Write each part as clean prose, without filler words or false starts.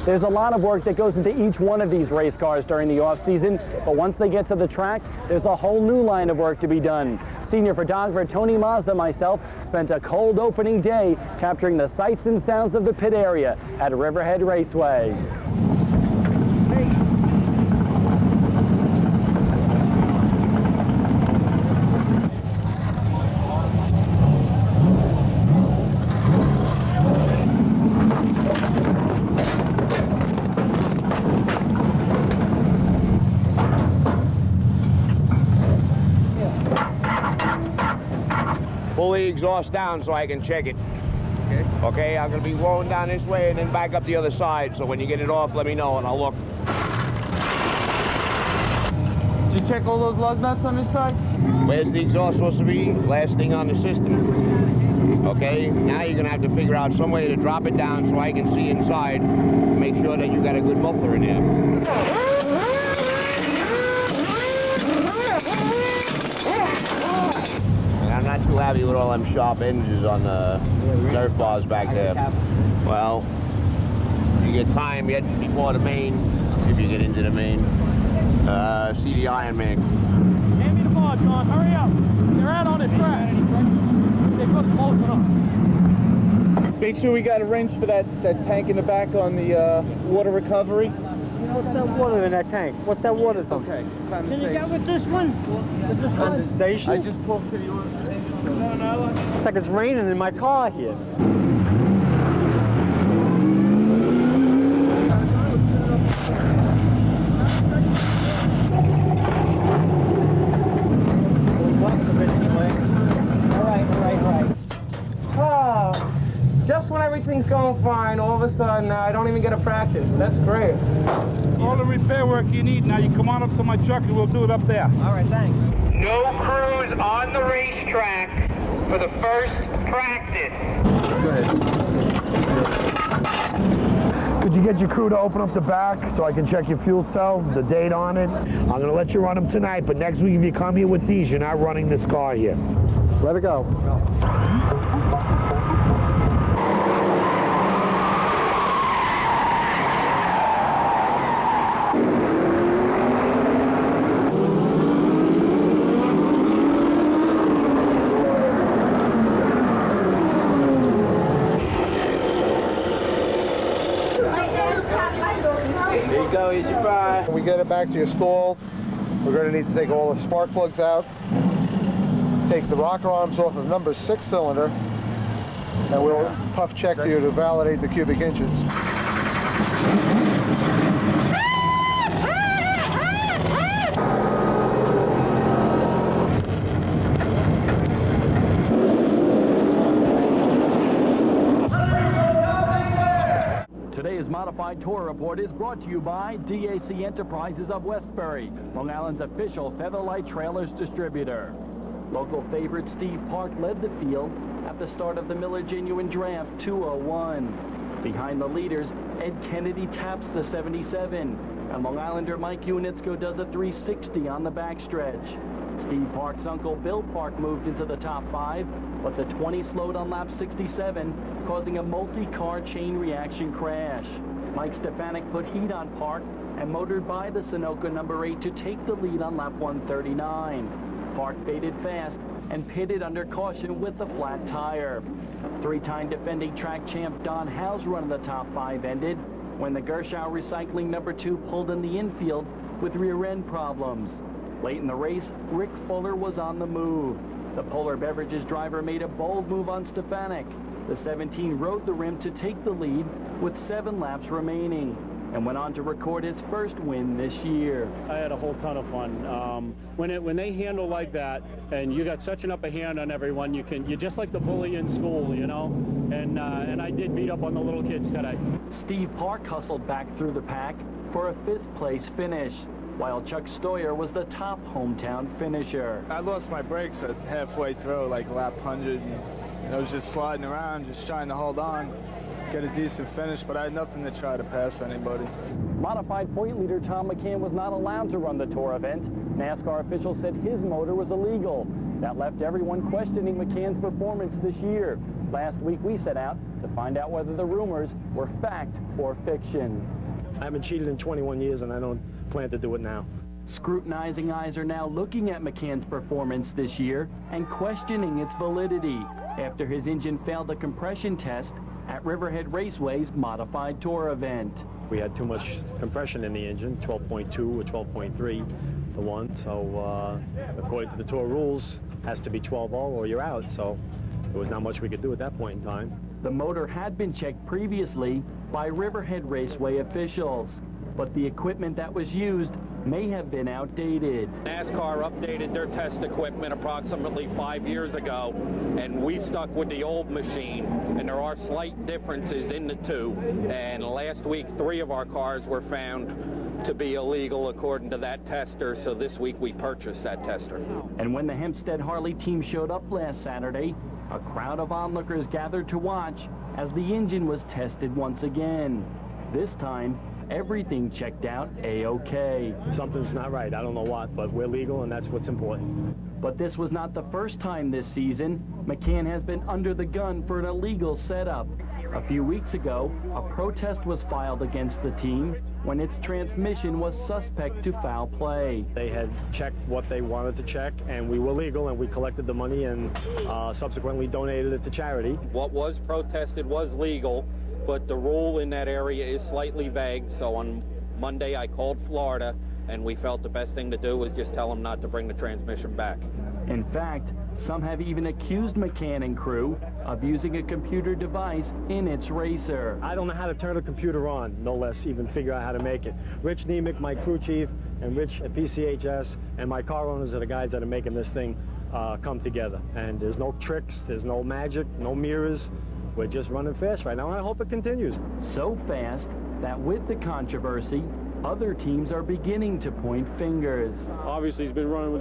There's a lot of work that goes into each one of these race cars during the off-season, but once they get to the track, there's a whole new line of work to be done. Senior photographer Tony Mazda and myself spent a cold opening day capturing the sights and sounds of the pit area at Riverhead Raceway. Pull the exhaust down so I can check it. Okay. Okay, I'm gonna be rolling down this way and then back up the other side. So when you get it off, let me know and I'll look. Did you check all those lug nuts on this side? Where's the exhaust supposed to be? Last thing on the system. Okay, now you're gonna have to figure out some way to drop it down so I can see inside. Make sure that you got a good muffler in there. I'm not too happy with all them sharp edges on the nerf bars back there. Well, you get time yet before the main, if you get into the main. See the Iron Man. Hand me the ball, John. Hurry up. They're out on the track. They look close enough. Make sure we got a wrench for that tank in the back on the water recovery. What's that water in that tank? What's that water from? Okay. Can you get with this one? With this condensation? I just talked to the No. Looks like it's raining in my car here. Just when everything's going fine, all of a sudden, I don't even get a practice. That's great. All the repair work you need. Now you come on up to my truck and we'll do it up there. All right, thanks. No crews on the racetrack for the first practice. Go ahead. Could you get your crew to open up the back so I can check your fuel cell, the date on it? I'm going to let you run them tonight, but next week if you come here with these, you're not running this car here. Let it go. There you go, here's your fry. When we get it back to your stall, we're going to need to take all the spark plugs out, take the rocker arms off of number 6 cylinder, and we'll puff check you to validate the cubic inches. Today's Modified Tour Report is brought to you by DAC Enterprises of Westbury, Long Island's official Featherlight Trailers distributor. Local favorite Steve Park led the field at the start of the Miller Genuine Draft 201. Behind the leaders, Ed Kennedy taps the 77, and Long Islander Mike Unitzko does a 360 on the backstretch. Steve Park's uncle Bill Park moved into the top 5, but the 20 slowed on lap 67, causing a multi-car chain reaction crash. Mike Stefanik put heat on Park and motored by the Sunoco number 8 to take the lead on lap 139. Park faded fast and pitted under caution with a flat tire. Three-time defending track champ Don Howe's run in the top 5 ended when the Gershow Recycling number 2 pulled in the infield with rear end problems. Late in the race, Rick Fuller was on the move. The Polar Beverages driver made a bold move on Stefanik. The 17 rode the rim to take the lead with 7 laps remaining and went on to record his first win this year. I had a whole ton of fun. When they handle like that, and you got such an upper hand on everyone, you're just like the bully in school, you know. And I did beat up on the little kids today. Steve Park hustled back through the pack for a 5th place finish, while Chuck Stoyer was the top hometown finisher. I lost my brakes at halfway through, like lap 100. And I was just sliding around, just trying to hold on, get a decent finish, but I had nothing to try to pass anybody. Modified point leader Tom McCann was not allowed to run the tour event. NASCAR officials said his motor was illegal. That left everyone questioning McCann's performance this year. Last week we set out to find out whether the rumors were fact or fiction. I haven't cheated in 21 years, and I don't plan to do it now. Scrutinizing eyes are now looking at McCann's performance this year and questioning its validity after his engine failed a compression test at Riverhead Raceway's modified tour event. We had too much compression in the engine, 12.2 or 12.3 to 1, so according to the tour rules, has to be 12.0 or you're out, so there was not much we could do at that point in time. The motor had been checked previously by Riverhead Raceway officials, but the equipment that was used may have been outdated. NASCAR updated their test equipment approximately 5 years ago, and we stuck with the old machine, and there are slight differences in the two. And last week, 3 of our cars were found to be illegal according to that tester, so this week we purchased that tester. And when the Hempstead Harley team showed up last Saturday, a crowd of onlookers gathered to watch as the engine was tested once again. This time, everything checked out A-OK. Something's not right. I don't know what, but we're legal, and that's what's important. But this was not the first time this season McCann has been under the gun for an illegal setup. A few weeks ago, a protest was filed against the team when its transmission was suspect to foul play. They had checked what they wanted to check, and we were legal, and we collected the money and subsequently donated it to charity. What was protested was legal, but the rule in that area is slightly vague, so on Monday I called Florida, and we felt the best thing to do was just tell them not to bring the transmission back. In fact, some have even accused McCann and crew of using a computer device in its racer. I don't know how to turn a computer on, no less even figure out how to make it. Rich Nemec, my crew chief, and Rich at PCHS, and my car owners are the guys that are making this thing come together. And there's no tricks, there's no magic, no mirrors. We're just running fast right now, and I hope it continues. So fast that with the controversy, other teams are beginning to point fingers. Obviously, he's been running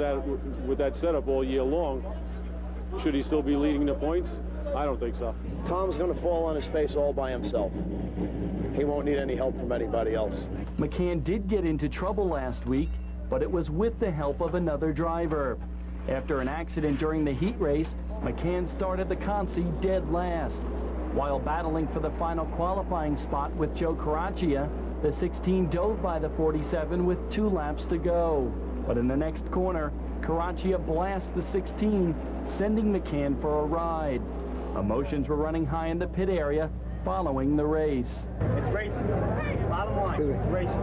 with that setup all year long. Should he still be leading the points? I don't think so. Tom's going to fall on his face all by himself. He won't need any help from anybody else. McCann did get into trouble last week, but it was with the help of another driver. After an accident during the heat race, McCann started the Consi dead last. While battling for the final qualifying spot with Joe Caraccia, the 16 dove by the 47 with 2 laps to go. But in the next corner, Caraccia blasts the 16, sending McCann for a ride. Emotions were running high in the pit area following the race. It's racing. Bottom line, it's racing.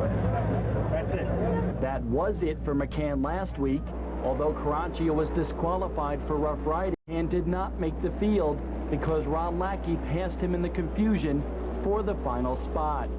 That's it. That was it for McCann last week, although Caraccia was disqualified for rough riding and did not make the field because Ron Lackey passed him in the confusion for the final spot.